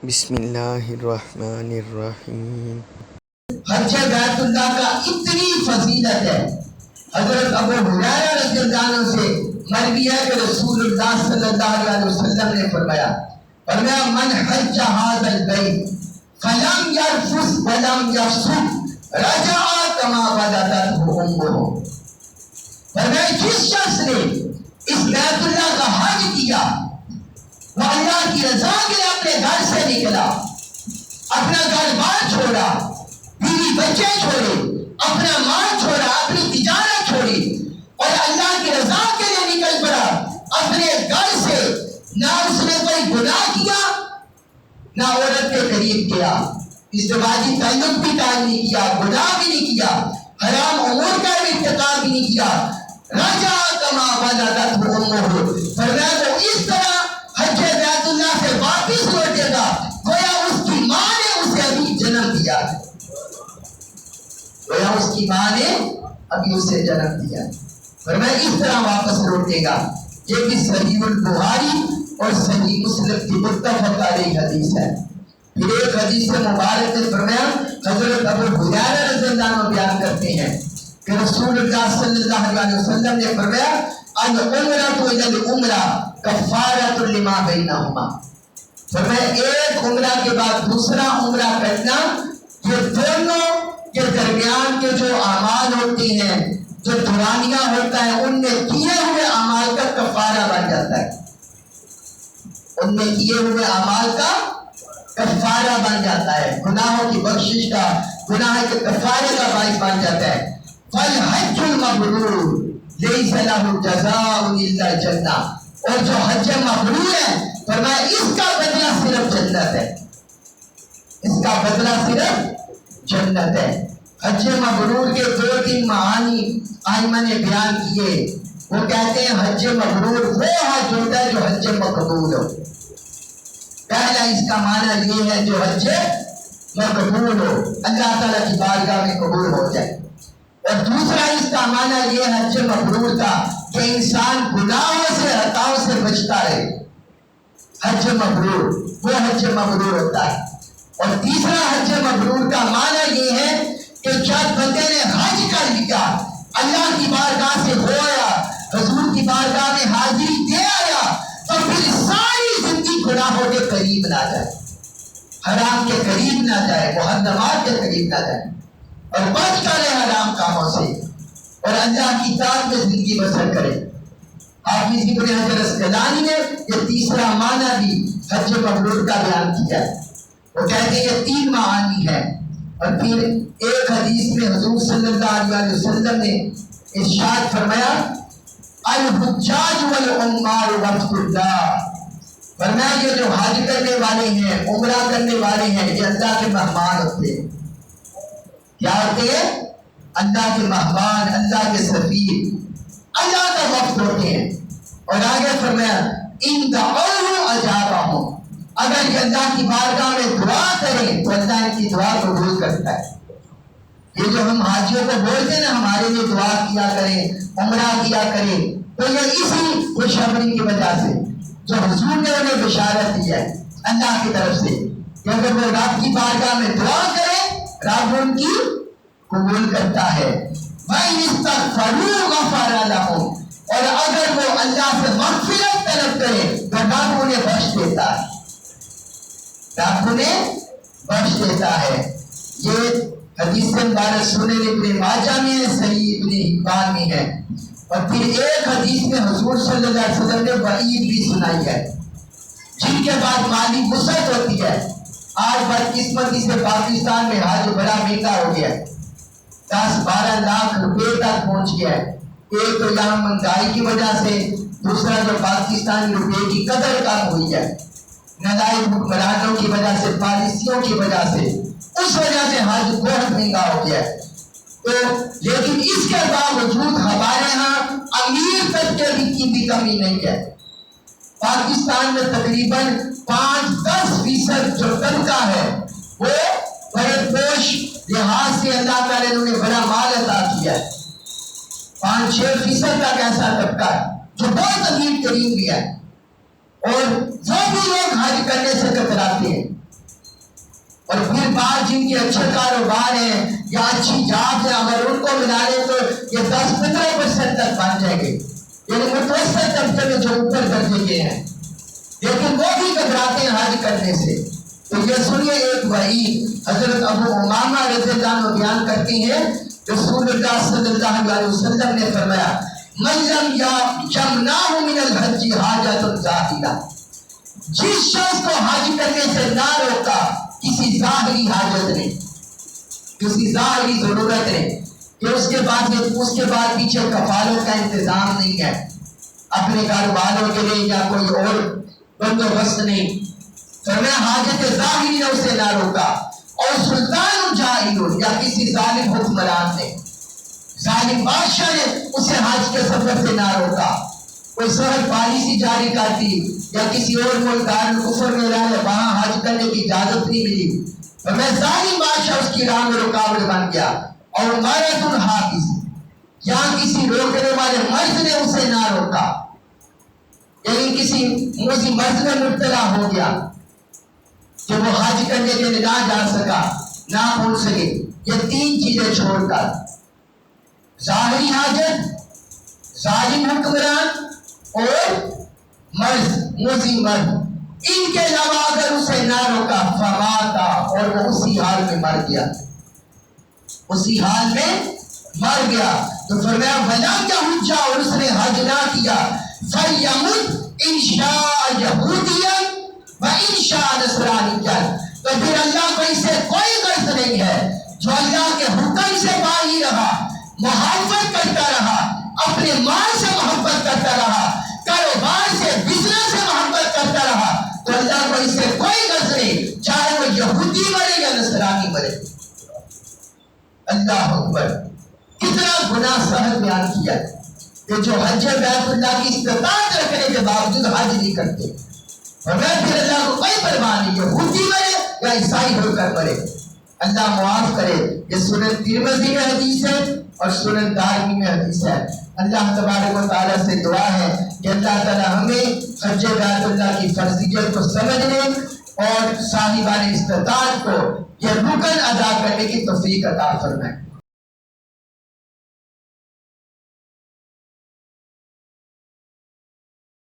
بسم اللہ الرحمن الرحیم۔ حج بیت اللہ کا اتنی فضیلت ہے۔ حضرت ابو ہریرہ رضی اللہ عنہ سے مروی ہے کہ رسول اللہ صلی اللہ علیہ وسلم نے فرمایا من حج هذا البیت فلم یرفث ولم یفسق رجع کما بدأته امه۔ فرمایا جس شخص نے اس بیت اللہ کا حج کیا، وہ اللہ کی رضا کے لیے اپنے گھر سے نکلا، اپنا گھر بار چھوڑا، بیوی بچے چھوڑے، اپنا مال چھوڑا، اپنی تجارت چھوڑی اور اللہ کی رضا کے لیے نکل پڑا اپنے گھر سے۔ نہ اس نے کوئی گناہ کیا، نہ عورت کے قریب گیا، ازدواجی تعلق بھی قائم نہیں کیا، گناہ بھی نہیں کیا، حرام امور کا بھی ارتکاب بھی نہیں کیا۔ رجع کما بدأته امه، فرمایا تو اس طرح حج بیت اللہ سے واپس لوٹے گا گویا اس کی ماں نے اسے ابھی جنم دیا ہے، گویا اس کی ماں نے ابھی اسے جنم دیا ہے۔ فرمایا اس طرح واپس لوٹے گا۔ یہ بھی صحیح البخاری اور صحیح مسلم کی متفق علیہ حدیث ہے۔ پھر ایک حدیث مبارک میں فرمایا، حضرت ابو ہریرہ رضی اللہ عنہ بیان کرتے ہیں کہ رسول اللہ صلی اللہ علیہ وسلم نے فرمایا العمرۃ الی العمرہ کفارۃ لما بینہما۔ فرمایا ایک عمرہ کے بعد دوسرا عمرہ کرنا، یہ دونوں کے درمیان کے جو اعمال ہوتے ہیں، جو دورانیہ ہوتا ہے، ان میں کیے ہوئے اعمال کا کفارہ بن جاتا ہے، ان میں کیے ہوئے اعمال کا کفارہ بن جاتا ہے، گناہوں کی بخشش کا، گناہ کے کفارے کا باعث بن جاتا ہے۔ فالحج المبرور لیس لہ جزاء الا الجنہ، اور جو حج مبرور ہے فرمایا اس کا بدلہ صرف جنت ہے، اس کا بدلہ صرف جنت ہے۔ حج مبرور کے دو تین معانی ائمہ نے بیان کیے۔ وہ کہتے ہیں حج مبرور وہ حج ہوتا ہے جو حج مقبول ہو۔ پہلا اس کا معنی یہ ہے جو حج مقبول ہو، اللہ تعالیٰ کی بارگاہ میں قبول ہو جائے، اور دوسرا اس کا معنی یہ حج مبرور کا کہ انسان گناہوں سے خطاؤں سے بچتا رہے، حج مبرور وہ حج مبرور ہوتا ہے۔ اور تیسرا حج مبرور کا معنی یہ ہے کہ جب بندے نے حج کر لیا، اللہ کی بارگاہ سے ہو آیا، حضور کی بارگاہ میں حاضری دے آیا، تو پھر ساری زندگی گناہوں کے قریب نہ جائے، حرام کے قریب نہ جائے، محرمات کے قریب نہ جائے، اور بچ کرے حرام کاموں سے، اور اللہ کی اطاعت میں زندگی بسر کرے۔ حافظ ابن حجر اسقلانی نے یہ تیسرا معنی بھی حج مبرور کا بیان کیا ہے۔ وہ کہتے ہیں یہ تین معانی ہے۔ اور پھر ایک حدیث میں حضور صلی اللہ علیہ وسلم نے ارشاد فرمایا الحجاج والعمار وفد اللہ، فرمایا یہ جو حج کرنے والے ہیں، عمرہ کرنے والے ہیں، یہ اللہ کے مہمان ہوتے ہیں۔ کیا ہوتے ہیں؟ اللہ کے مہمان، اللہ کے سفیر، اللہ کا وفد ہوتے ہیں۔ اور آگے فرمایا ان دعوہ اجابہم، اگر یہ اللہ کی بارگاہ میں دعا کریں تو اللہ ان کی دعا قبول کرتا ہے۔ یہ جو ہم حاجیوں کو بولتے ہیں نا ہمارے لیے دعا کیا کریں، عمرہ کیا کریں، تو یہ اسی خوشخبری کی وجہ سے جو حضور نے انہیں بشارت دی ہے اللہ کی طرف سے کہ اگر وہ رب کی بارگاہ میں دعا کرے رب ان کی قبول کرتا ہے۔ وَإِنِ اسْتَغْفَرُوا غَفَرَ لَهُمْ، اور اگر وہ اللہ سے مغفرت طلب کرے تو رب انہیں بخش دیتا ہے، رب انہیں بخش دیتا ہے۔ یہ حدیث مبارک سنن ابن ماجہ میں ہے، صحیح ابن حبان میں ہے۔ اور پھر ایک حدیث میں حضور صلی اللہ علیہ وسلم نے وعید بھی سنائی ہے جن کے بعد مالی وسعت ہوتی ہے۔ آج بدقسمتی سے پاکستان میں حج بڑا مہنگا ہو گیا ہے، 10-12 لاکھ روپے تک پہنچ گیا ہے۔ ایک تو یہاں مہنگائی کی وجہ سے، دوسرا جو پاکستانی روپے کی قدر کم ہوئی ہے، نالائق حکمرانوں کی وجہ سے، پالیسیوں کی وجہ سے، اس وجہ سے حج بہت مہنگا ہو گیا ہے۔ تو لیکن اس کے باوجود ہمارے ہاں امیر طبقے کی بھی کمی نہیں ہے۔ پاکستان میں تقریباً 5-10% جو طبقہ ہے وہ بڑے پوش لحاظ سے اللہ تعالیٰ نے انہیں بڑا مال عطا کیا ہے۔ 5-6% تک ایسا طبقہ ہے جو بہت امیر ترین بھی ہے، اور وہ بھی لوگ حج کرنے سے کتراتے ہیں۔ اور پھر بعد جن کے اچھے کاروبار ہیں یا اچھی جاب ہے اگر ان کو ملا لیں تو یہ 10-15% تک بن جائیں گے، یعنی متوسط طبقے میں جو اوپر درجے کے ہیں، لیکن وہ بھی گھبراتے ہیں حج کرنے سے۔ تو یہ سنیے ایک وعید حضرت ابو امامہ رضی اللہ عنہ بیان کرتے ہیں، رسول اللہ صلی اللہ علیہ وسلم نے فرمایا من لم یمنعہ من الحج حاجۃ ظاہرہ، جس شخص کو حج کرنے سے نہ روکا کسی ظاہری حاجت نے، کسی ظاہری ضرورت نے کہ اس کے بعد پیچھے کفالوں کا انتظام نہیں ہے، اپنے گھر والوں کے لیے یا کوئی اور بندوبست نہیں، فرمایا حاجت ظاہری نے اسے نہ روکا، اور سلطان جائر یا کسی ظالم حکمران نے، ظالم بادشاہ نے اسے حج کے سفر سے نہ روکا، کوئی سرحد پالیسی جاری کرتی یا کسی اور ملک دارالکفر میں رہے وہاں حج کرنے کی اجازت نہیں ملی، فرمایا ظالم بادشاہ اس کی راہ میں رکاوٹ بن گیا، اور مرض الحافظ یا کسی روکنے والے مرض نے اسے نہ روکا، یعنی کسی موذی مرض میں مبتلا ہو گیا کہ وہ حج کرنے کے لیے نہ جا سکا، نہ پہنچ سکے، یہ 3 چیزیں چھوڑ کر ظاہری حاجت، ظالم حکمران اور مرض، موذی مرض، ان کے علاوہ اگر اسے نہ روکا فماتا، اور وہ اسی حال میں مر گیا، اسی حال میں مر گیا، تو فرمایا وَلَمْ يَحُجَّ، اور اس نے حج نہ کیا، فَلْيَمُتْ إِنْ شَاءَ يَهُودِيًّا وَإِنْ شَاءَ نَصْرَانِيًّا، تو پھر اللہ کو اس سے کوئی غرض نہیں ہے، جو اللہ کے حکم سے باغی رہا، محبت کرتا رہا، اپنے مال سے محبت کرتا رہا، کاروبار سے، بزنس سے محبت کرتا رہا، تو اللہ کو اس سے کوئی غرض نہیں، چاہے وہ یہودی مرے یا نصرانی مرے۔ اللہ اکبر، کتنا گناہ سہل بیان کیا کہ جو حج بیت اللہ کی استطاعت رکھنے کے باوجود حج نہیں کرتے، اور میں پھر اللہ کو کوئی پرواہ نہیں، یہودی مرے یا عیسائی ہو کر مرے، اللہ معاف کرے۔ یہ سنن ترمذی میں حدیث ہے اور سنن دارمی میں حدیث ہے۔ اللہ تبارک و تعالیٰ سے دعا ہے کہ اللہ تعالیٰ ہمیں حج بیت اللہ کی فرضیت کو سمجھنے اور صاحبان استطاعت کو یہ رکن ادا کرنے کی توفیق عطا فرمائے۔